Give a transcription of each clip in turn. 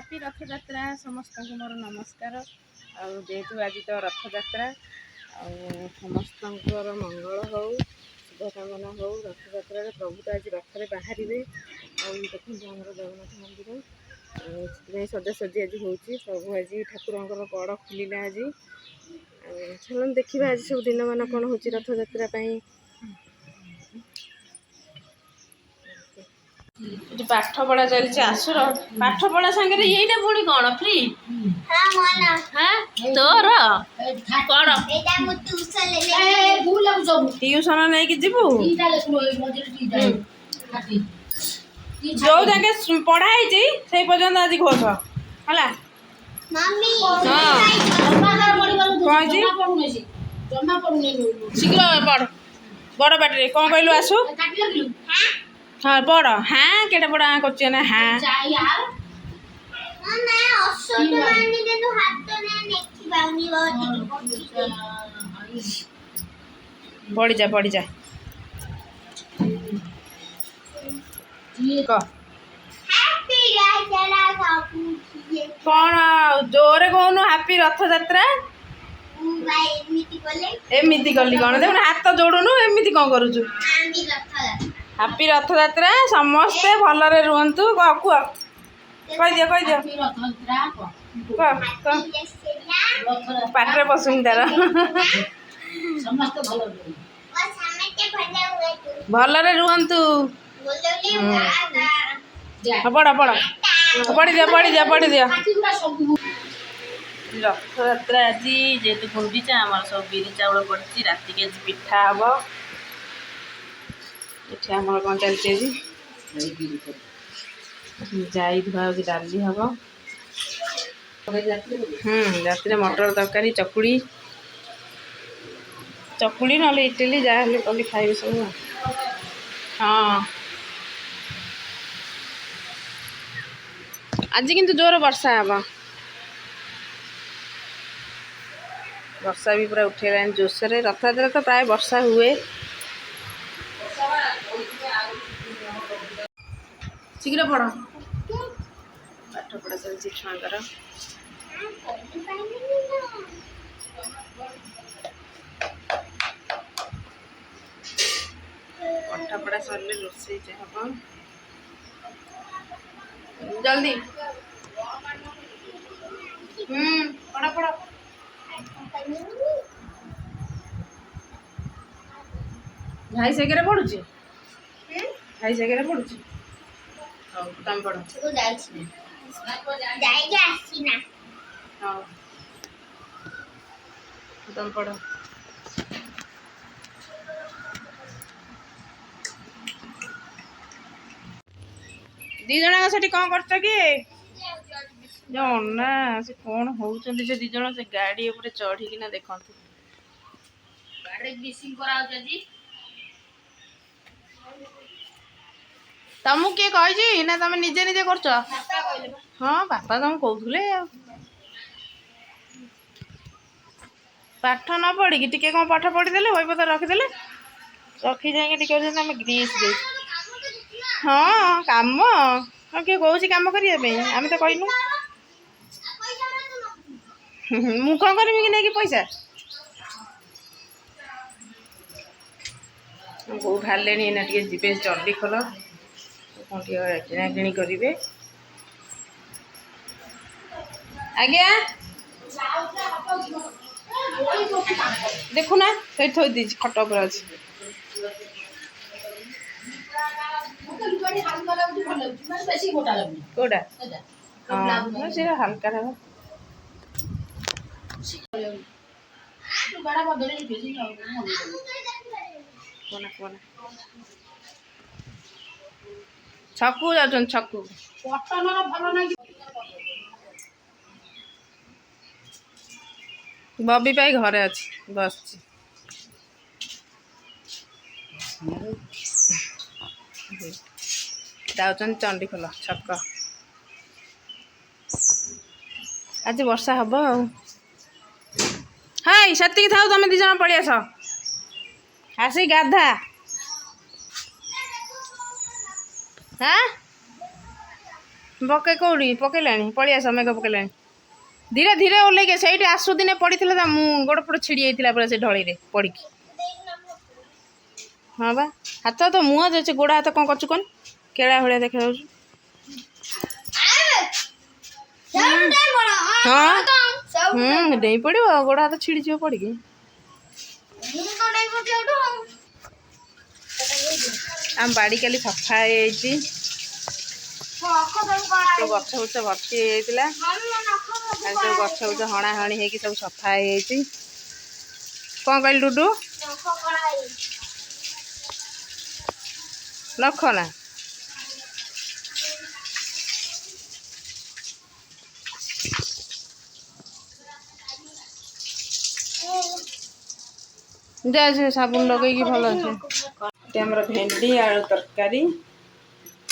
Happy Rath Yatra ସମସ୍ତଙ୍କୁ ମୋର ନମସ୍କାର। ଆଉ ଯେହେତୁ ଆଜି ତ ରଥଯାତ୍ରା ଆଉ ସମସ୍ତଙ୍କର ମଙ୍ଗଳ ହଉ, ଶୁଭକାମନା ହଉ। ରଥଯାତ୍ରାରେ ପ୍ରଭୁ ତ ଆଜି ରଥରେ ବାହାରିବେ। ଆଉ ଦେଖନ୍ତୁ ଆମର ଜଗନ୍ନାଥ ମନ୍ଦିର ସେଥିପାଇଁ ସଜାସଜି ଆଜି ହେଉଛି। ପ୍ରଭୁ ଆଜି ଠାକୁରଙ୍କର ବଡ଼ ଖୋଲିଲା ଆଜି। ଆଉ ଚାଲନ୍ତୁ ଦେଖିବା ଆଜି ସବୁ ଦିନମାନ କ'ଣ ହେଉଛି ରଥଯାତ୍ରା ପାଇଁ। ଏଠି ପାଠ ପଢା ଚାଲିଛି ଆସୁର। ପାଠ ପଢା ସାଙ୍ଗରେ ଏଇଟା ପୁଣି କ'ଣ ଫ୍ରି? ତୋର ଟିଉସନ ନେଇକି ଯିବୁ। ଯୋଉ ଯାକେ ପଢା ହେଇଛି ସେଇ ପର୍ଯ୍ୟନ୍ତ ଆଜି ଘୋଷ ହେଲା। ଶୀଘ୍ର ପଢ, ବଡ ପାଟିରେ କ'ଣ କହିଲୁ ଆସୁ। ହଁ ପଢ। ହାଁ କେଟେ ବଡ କରୁଛି ନା ହାଁ। ପଢିଯା ପଢିଯା। କ'ଣ ଜୋରେ କହୁନୁ ହାପି ରଥଯାତ୍ରା। ଏମିତି କଲି କ'ଣ? ଦେଖୁନୁ ହାତ ଯୋଡୁନୁ, ଏମିତି କ'ଣ କରୁଛୁ? ହାପି ରଥଯାତ୍ରା, ସମସ୍ତେ ଭଲରେ ରୁହନ୍ତୁ। କୁହ କହିଦିଅ କହିଦିଅ। ପାଟିରେ ପଶୁନି ତାର। ଭଲରେ ରୁହନ୍ତୁ। ପଢ ପଢ ପଢିଦିଅ ପଢିଦିଅ ପଢିଦିଅ। ରଥଯାତ୍ରା ଆଜି ଯେହେତୁ ଗୁଣ୍ଡିଚା, ଆମର ସବୁ ବିରି ଚାଉଳ ପଡ଼ିଛି। ରାତିକି ଆଜି ପିଠା ହବ। ଏଠି ଆମର କ'ଣ ଚାଲିଛି ଆଜି? ଜାଇ ଧୁଆ ହଉଛି, ଡାଲି ହବ। ରାତିରେ ମଟର ତରକାରୀ, ଚକୁଳି ନହେଲେ ଇଟିଲି, ଯାହା ହେଲେ କଲି ଖାଇବେ ସବୁ। ହଁ ଆଜି କିନ୍ତୁ ଜୋର ବର୍ଷା ହବ। ବର୍ଷା ବି ପୁରା ଉଠେଇଲାଣି ଜୋରସୋରେ। ରଥଯାତ୍ରା ତ ପ୍ରାୟ ବର୍ଷା ହୁଏ। ଶୀଘ୍ର ପଢ। ପାଠ ପଢା ଚାଲିଛି ଛୁଆଙ୍କର। ପାଠ ପଢା ସରିଲେ ରୋଷେଇ ହବ। ଜଲ୍ଦି ପଢ ପଢ। ଭାଇ ସାଙ୍ଗରେ ପଢୁଛି। ଭାଇ ସାଙ୍ଗରେ ପଢୁଛି। ହଉ ତମେ ପଢ। ହଉ ତମେ ପଢ। ଦି ଜଣଙ୍କ ସେଠି କ'ଣ କରୁଛ କି? ନା ସେ କ'ଣ ହଉଛନ୍ତି ସେ ଦି ଜଣ? ସେ ଗାଡି ଉପରେ ଚଢିକିନା ଦେଖନ୍ତୁ। ତମକୁ କିଏ କହିଛି ନା ତମେ ନିଜେ ନିଜେ କରୁଛ? ହଁ ବାପା ତମକୁ କହୁଥିଲେ। ଆଉ ପାଠ ନ ପଢିକି ଟିକେ କ'ଣ ପାଠ ପଢିଦେଲେ, ବହିପତ୍ର ରଖିଦେଲେ, ରଖି ଯାଇକି ଟିକେ ଆମେ ଗ୍ରୀସ୍ ଦେଇଛୁ। ହଁ କାମ କିଏ କହୁଛି କାମ କରିବା ପାଇଁ? ଆମେ ତ କହିନୁ। ମୁଁ କ'ଣ କରିବି କି ନେଇକି ପଇସା? ବୋଉ ବାହାରିଲେଣି, ଏଇନା ଟିକେ ଯିବେ ଚଣ୍ଡିଖୋଲ, କ'ଣ ଟିକେ କିଣାକିଣି କରିବେ। ଆଜ୍ଞା ଦେଖୁନା ସେଇଠି ଥୋଇ ଦେଇଛି, ଖଟ ଉପରେ ଅଛି। କୋଉଟା? ହଁ ସେଟା ହାଲକା ହବ। ଛକକୁ ଯାଉଛନ୍ତି, ଛକକୁ। ବବି ପାଇଁ ଘରେ ଅଛି, ବସିଛି। ଯାଉଛନ୍ତି ଚଣ୍ଡିଖୋଲ ଛକ। ଆଜି ବର୍ଷା ହବ ଆଉ। ହାଇ ସେତିକି ଥାଉ, ତମେ ଦି ଜଣ ପଳେଇ ଆସ। ଆସିକି ଗାଧା। ପକେଇ କେଉଁଠି ପକେଇଲାଣି ପଳେଇ ଆସ ମେଘ ପକେଇଲାଣି ଧୀରେ ଧୀରେ ଓହ୍ଲେଇକି ସେଇଠି ଆସୁ ଦିନେ ପଡ଼ିଥିଲା ତା ମୁଁ ଗୋଡ଼ ପଟ ଛିଡ଼ି ଯାଇଥିଲା ପୁରା ସେ ଢଳେଇରେ ପଡ଼ିକି। ହଁ ବା ହାତ ତ ମୁହଁ ଯାଉଛି ଗୋଡ଼ ହାତ କ'ଣ କରୁଛୁ କଣ କେଳା ଭଳିଆ ଦେଖାଯାଉଛି। ହଁ ଡେଇଁ ପଡ଼ିବ ଗୋଡ଼ ହାତ ଛିଡ଼ିଯିବ ପଡ଼ିକି। ଆମ ବାଡ଼ି କାଲି ସଫା ହେଇଯାଇଛି। ସବୁ ଗଛ ବୁଛ ଭର୍ତ୍ତି ହେଇଯାଇଥିଲା ଆଉ ସବୁ ଗଛ ବୁଛ ହଣାହଣି ହେଇକି ସବୁ ସଫା ହେଇଯାଇଛି। କ'ଣ କହିଲି ଡୁଡୁ? ନଖ ନା ଯା ସେ ସାବୁନ ଲଗେଇକି ଭଲ ଅଛି। ଏଠି ଆମର ଭେଣ୍ଡି ଆଳୁ ତରକାରୀ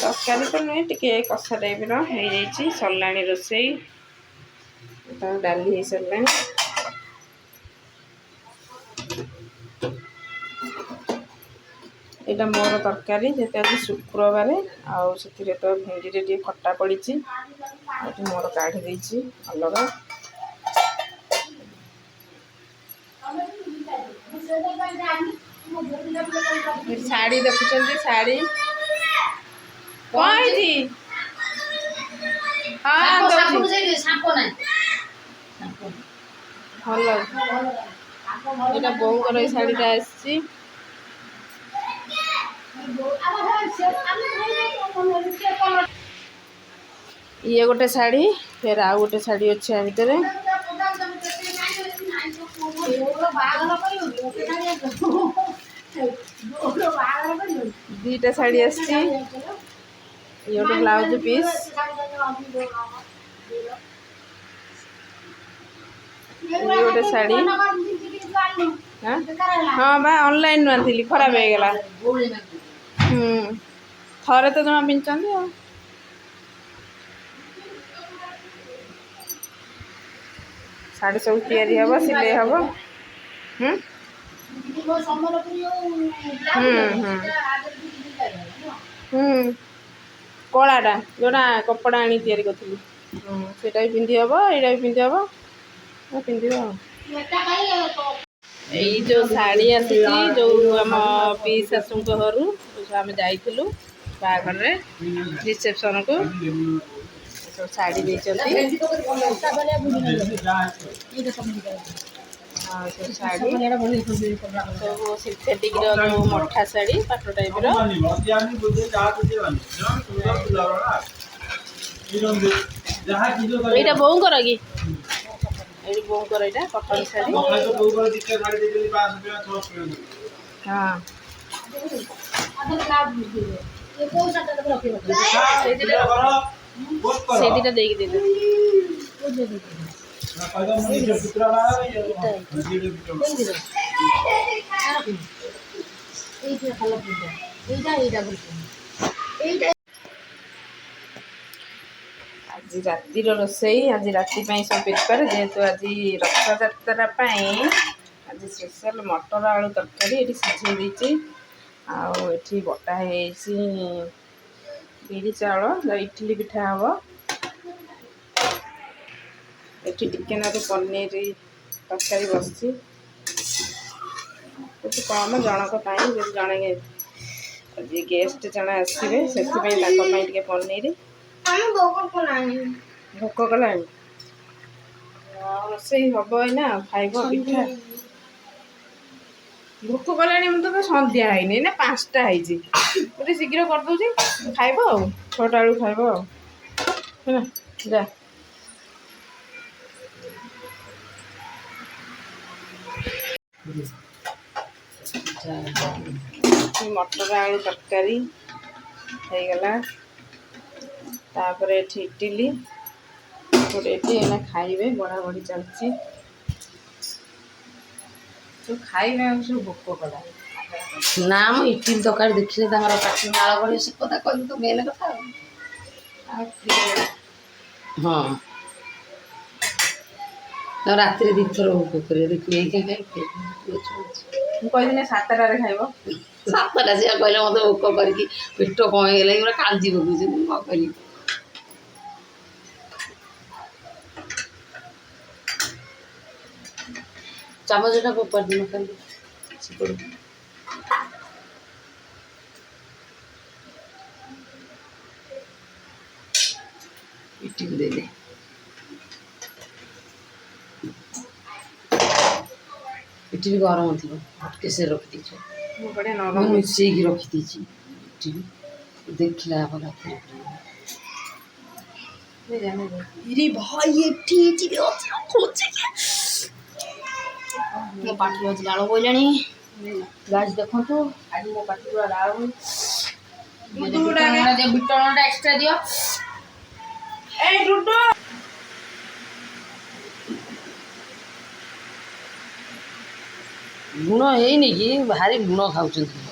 ତ ନୁହେଁ ଟିକେ କଷା ଟାଇପ୍ର ହେଇଯାଇଛି। ସରିଲାଣି ରୋଷେଇ ତ ଡାଲି ହେଇସାରିଲାଣି। ଏଇଟା ମୋର ତରକାରୀ ଯେତେ ଆଜି ଶୁକ୍ରବାର ଆଉ ସେଥିରେ ତ ଭେଣ୍ଡିରେ ଟିକେ ଖଟା ପଡ଼ିଛି ଆଉ ଏଠି ମୋର କାଢ଼ି ଦେଇଛି ଅଲଗା। ଶାଢ଼ୀ ଦେଖୁଛନ୍ତି ଶାଢ଼ୀ କ'ଣ ହେଇଛି? ହଁ ଭଲ ଏଇଟା ବୋଉଙ୍କର ଏଇ ଶାଢ଼ୀଟା ଆସିଛି। ଇଏ ଗୋଟେ ଶାଢ଼ୀ ଫେର ଆଉ ଗୋଟେ ଶାଢ଼ୀ ଅଛି ଆ ଭିତରେ। ଦୁଇଟା ଶାଢ଼ୀ ଆସିଛି। ଇଏ ଗୋଟେ ବ୍ଲାଉଜ ପିସ୍ ଇଏ ଗୋଟେ ଶାଢ଼ୀ। ହଁ ବା ଅନଲାଇନ୍ରୁ ଆଣିଥିଲି ଖରାପ ହେଇଗଲା। ଥରେ ତ ଜମା ପିନ୍ଧିଛନ୍ତି ଆଉ। ଶାଢ଼ୀ ସବୁ ତିଆରି ହେବ ସିଲେଇ ହେବ। କଳାଟା ଯେଉଁଟା କପଡ଼ା ଆଣି ତିଆରି କରିଥିଲି ସେଇଟା ବି ପିନ୍ଧି ହେବ ଏଇଟା ବି ପିନ୍ଧି ହେବ ପିନ୍ଧିବ ଆଉ। ଏଇ ଯେଉଁ ଶାଢ଼ୀ ଆସିଛି ଯେଉଁ ଆମ ପିଇସି ଶାଶୁଙ୍କ ଘରୁ ଆମେ ଯାଇଥିଲୁ ବାହାଘରରେ ରିସେପସନ୍କୁ ସବୁ ଶାଢ଼ୀ ଦେଇଛନ୍ତି। ଆଉ ସବୁ ଶାଢ଼ୀ ସବୁ ସିନ୍ଥେଟିକ୍ର ଯେଉଁ ମଠା ଶାଢ଼ୀ ପାଟ ଟାଇପ୍ର। ଏଇଟା ବୋଉଙ୍କର କି? ଏଇଠି ବୋଉଙ୍କର ଏଇଟା କଟନ ଶାଢ଼ୀ। ହଁ ସେଇ ଦୁଇଟା ଦେଇକି ଦେଇଦେବେ। ଆଜି ରାତିର ରୋଷେଇ ଆଜି ରାତି ପାଇଁ ସବୁ ପ୍ରିପେୟାର ଯେହେତୁ ଆଜି ରଥଯାତ୍ରା ପାଇଁ ଆଜି ସ୍ପେଶାଲ୍ ମଟର ଆଳୁ ତରକାରୀ ଏଠି ସିଝେଇ ଦେଇଛି। ଆଉ ଏଠି ବଟା ହେଇଯାଇଛି ବିରି ଚାଉଳ ଇଟିଲି ପିଠା ହେବ। ଏଠି ଟିକେ ନାକୁ ପନିର ତରକାରୀ ବସିଛି କିଛି କମ୍ ଜଣଙ୍କ ପାଇଁ ଯଦି ଜଣେ ଆଜି ଗେଷ୍ଟ ଜଣେ ଆସିବେ ସେଥିପାଇଁ ତାଙ୍କ ପାଇଁ ଟିକେ ପନିର। ଭୋକ କଲାଣି ରୋଷେଇ ହେବ ଏଇନା ଖାଇବ ପିଠା। ଭୋକ କଲାଣି ମୁଁ ତ ସନ୍ଧ୍ୟା ହେଇନି ନା 5ଟା ହେଇଛି ଗୋଟେ ଶୀଘ୍ର କରିଦେଉଛି ଖାଇବ ଆଉ 6ଟା ବେଳକୁ ଖାଇବ ଆଉ ହେଲା ଯା। ମଟର ଆଳୁ ତରକାରୀ ହେଇଗଲା। ତାପରେ ଏଠି ଇଟିଲି ଗୋଟେ ଏଠି ଏଇନା ଖାଇବେ ବଢ଼ାବଢ଼ି ଚାଲିଛି ସବୁ ଖାଇବେ ଆଉ ସବୁ ଭୋକ କଲା ନା ମୁଁ ଇଟିଲି ତରକାରୀ ଦେଖିଲେ ତାଙ୍କର ପାଟି ନାଳ ପଡ଼ିବ ସେ କଥା କହିଲି ତ ମେନ୍ କଥା ଆଉ ହଁ ରାତିରେ 2 ଥର ଭୋକ କରିବ ଦେଖିବି ଏଇଠି ମୁଁ କହିଲି 7ଟାରେ ଖାଇବ। 7ଟା ସିଏ କହିଲେ ମୋତେ ଭୋକ କରିକି ପେଟ କ'ଣ ହେଇଗଲା ପୁରା କାଞ୍ଜି ପକାଉଛି ମୁଁ କ'ଣ କରିବି। ଚାମଚଟା ଫୋପାଡ଼ି ଦିନ ଖାଲି ସେପଟୁ ଇଟିଲି ଦେଇଦେ। ଇଟିଲି ଗରମ ଥିବ କେସରେ ରଖିଦେଇଛ। ମୁଁ ବଢ଼ିଆ ମୁଁ ନରମ ଲୁଚେଇକି ରଖିଦେଇଛି ଇଟିଲି ଦେଖିଲା ହବ ରାତିରେ। ଇରେ ଭାଇ ଏଠି ଇଟିଲି ଅଛି ମୋ ପାଟିରୁ ଆଜି ଲାଳ ବୋଇଲାଣି। ଗାଇସ୍ ଦେଖନ୍ତୁ ଆଜି ମୋ ପାଟିରୁ ଲାଳ ବିଟଲୁଣଟା ଏକ୍ସଟ୍ରା ଦିଅ। ଏଇ ଡୁଡୁ ଲୁଣ ହେଇନି କି ଭାରି ଲୁଣ ଖାଉଛନ୍ତି।